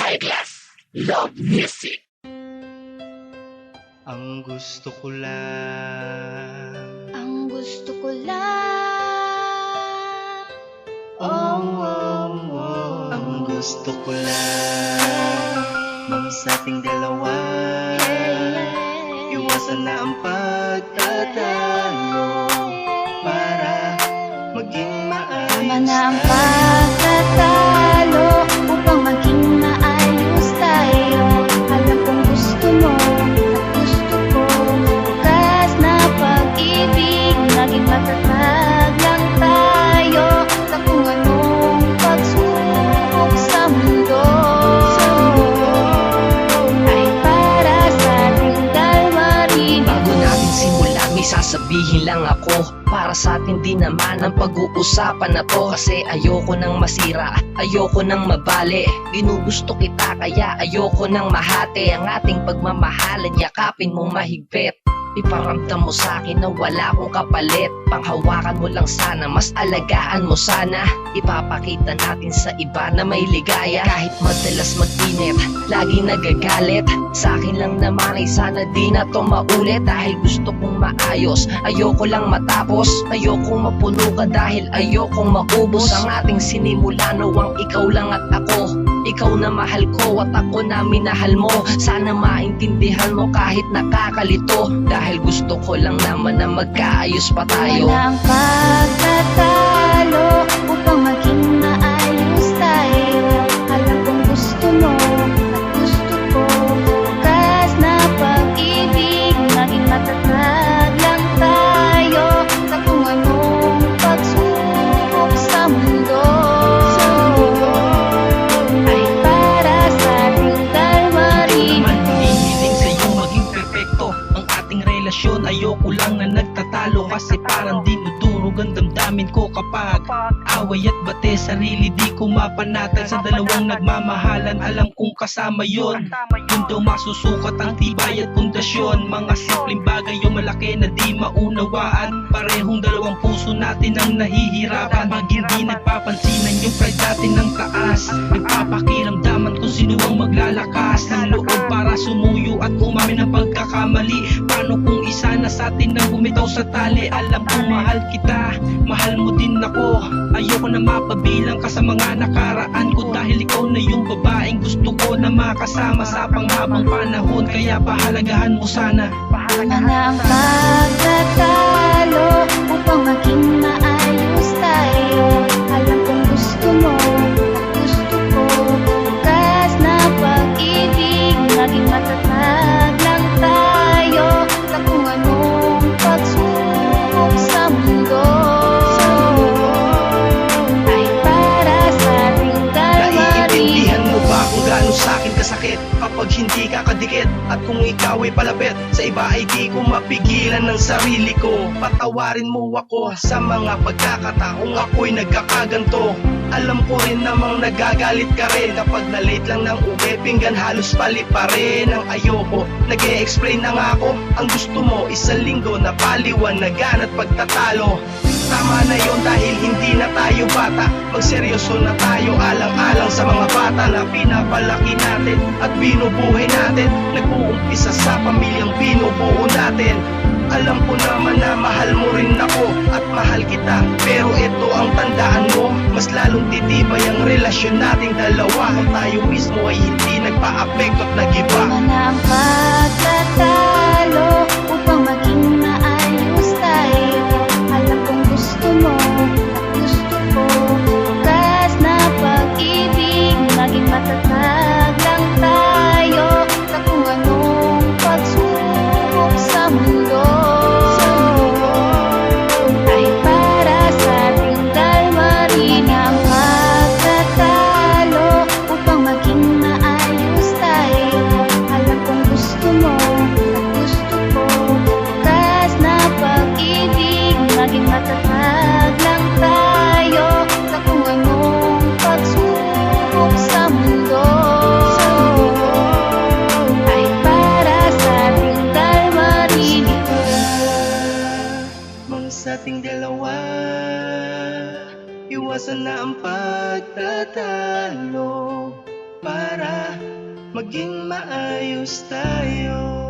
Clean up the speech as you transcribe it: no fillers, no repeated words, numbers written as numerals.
Timeless Love Music. Ang gusto ko lang, ang gusto ko lang, ang gusto ko lang, mang sa ating dalawa, iwasan na ang pagtatalo para maging maayos. tama na ang pagtatalo upang maging maayos tayo. Alam kong gusto mo at gusto ko, bukas na pag-ibig, naging matatag lang tayo sa kung anong pagsubok sa mundo ay para sa ating dalawa rin. Bago natin simulan, may sasabihin lang ako. Para sa atin din naman ang pag-uusapan na to. Kasi ayoko nang masira, ayoko nang mabali. Ginugusto kita kaya ayoko nang mahati. Ang ating pagmamahalan, yakapin mong mahigpit. Iparamdam mo sa akin na wala akong kapalit. Panghawakan mo lang sana, mas alagaan mo sana. Ipapakita natin sa iba na may ligaya. Kahit madalas mag-init, lagi nagagalit. Sa akin lang naman ay sana di na to maulit. Dahil gusto kong maayos, ayoko lang matapos. Ayokong mapuno ka dahil ayokong maubos. Ang ating sinimula nawang ikaw lang at ako. Ikaw na mahal ko at ako na minahal mo. Sana maintindihan mo kahit nakakalito. Dahil gusto ko lang naman na magkaayos pa tayo. Walang pagtatalo upang maging maayos tayo. Alam kong gusto mo at gusto ko, bukas na pag-ibig, naging matatag lang tayo sa kung anong pagsubok sa mundo ay para sa ating dalawa rin. Naman hinihiling sa'yo maging perfecto ang ating relasyon. Ayoko lang na nagtatalo kasi parang dinudurog ang damdamin ko kapag away at bate. Sarili di ko mapanatag sa dalawang nagmamahalan. Alam kong kasama yon, yun daw masusukat ang tibay at pundasyon. Mga simpleng bagay yung malaki na di maunawaan. Parehong dalawang puso natin ang nahihirapan. Pag hindi nagpapansinan yung pride natin ng taas, nagpapakiramdaman kung sino ang maglalakas ng loob para sumuyo at umamin ng pagkakamali. Paano kung isa na sa atin ang bumitaw sa tali? Alam kong mahal kita, mahal mo din ako. Ayoko na mapabilang ka sa mga nakaraan ko, dahil ikaw na yung babaeng gusto ko na makasama sa panghabang panahon. Kaya pahalagahan mo sana. Tama na ang pagtatalo upang maging maayos tayo. Alam kong gusto mo at gusto ko, bukas na pag-ibig, naging matatag lang tayo sa kung anong pagsubok sa mundo ay para sa ating dalawa rin. Naiintindihan mo ba kung gaano sa'kin kasakit kapag hindi ka kadikit? At kung ikaw ay palapit sa iba ay di ko mapigilan ng sarili ko. Patawarin mo ako sa mga pagkakataong ako'y nagkakaganto. Alam ko rin namang nagagalit ka rin kapag na-late lang ng uwi, pinggan halos pali pa rin ang ayoko. Nag-e-explain na nga ako, ang gusto mo isang linggo na paliwanagan at pagtatalo. Tama na yon dahil hindi na tayo bata. Magseryoso na tayo alang-alang sa mga bata na pinapalaki natin at binubuhay natin. Nag-uumpisa sa pamilyang binubuo natin. Alam ko naman na mahal mo rin ako at mahal kita, pero ito ang tandaan mo, mas lalong titibay ang relasyon nating dalawa kung tayo mismo ay hindi nagpa-apekto at nag-iba. Tama na ang pagtatalo upang maging maayos tayo. Alam kong gusto mo at gusto ko, bukas na pag-ibig, naging matatag lang tayo sa kung anong pagsubok sa mundo ay para sa ating dalawa rin. Ang pagtatalo upang maging maayos tayo. Alam kong gusto mo at gusto ko, bukas na pag-ibig, naging matatag lang tayo sa kung anong pagsubok sa mundo ay para sa ating dalawa rin. Mang sa ating dalawa, iwasan na ang pagtatalo para maging maayos tayo.